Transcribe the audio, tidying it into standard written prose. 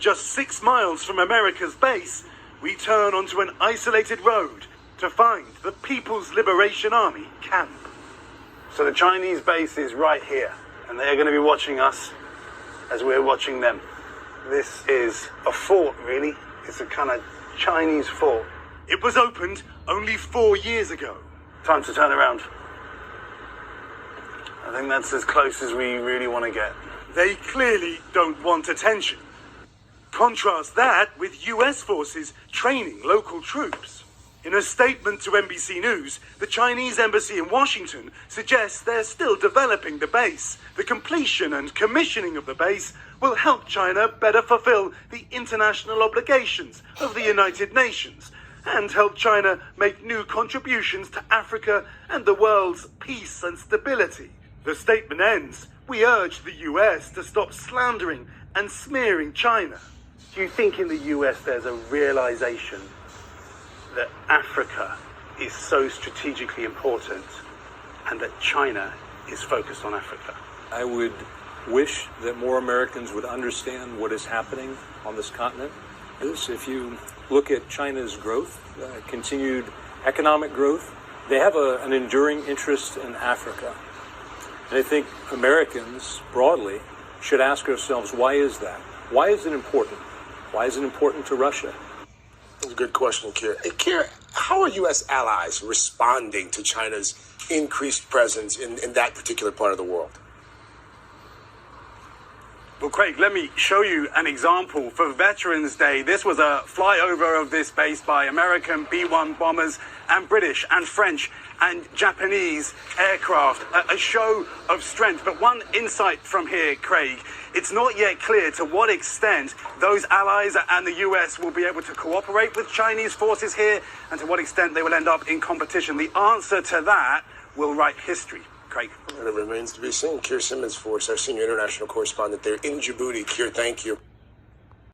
Just 6 miles from America's base, we turn onto an isolated road to find the People's Liberation Army camp. So the Chinese base is right here, and they're going to be watching us as we're watching them. This is a fort, really. It's a kind of Chinese fort. It was opened only 4 years ago. Time to turn around. I think that's as close as we really want to get. They clearly don't want attention. Contrast that with US forces training local troops. In a statement to NBC News, the Chinese embassy in Washington suggests they're still developing the base. The completion and commissioning of the base will help China better fulfill the international obligations of the United Nations and help China make new contributions to Africa and the world's peace and stability. The statement ends, "We urge the US to stop slandering and smearing China." Do you think in the US there's a realization that Africa is so strategically important and that China is focused on Africa? I would wish that more Americans would understand what is happening on this continent. If you look at China's growth, continued economic growth, they have an enduring interest in Africa. And I think Americans broadly should ask ourselves, why is that? Why is it important? Why is it important to Russia? That's a good question, Keir. Hey, Keir, how are U.S. allies responding to China's increased presence in that particular part of the world? Well, Craig, let me show you an example. For Veterans Day, this was a flyover of this base by American B-1 bombers and British and French and Japanese aircraft, a show of strength. But one insight from here, Craig, it's not yet clear to what extent those allies and the US will be able to cooperate with Chinese forces here and to what extent they will end up in competition. The answer to that will write history. Craig. And it remains to be seen. Keir Simmons, our senior international correspondent there in Djibouti. Keir, thank you.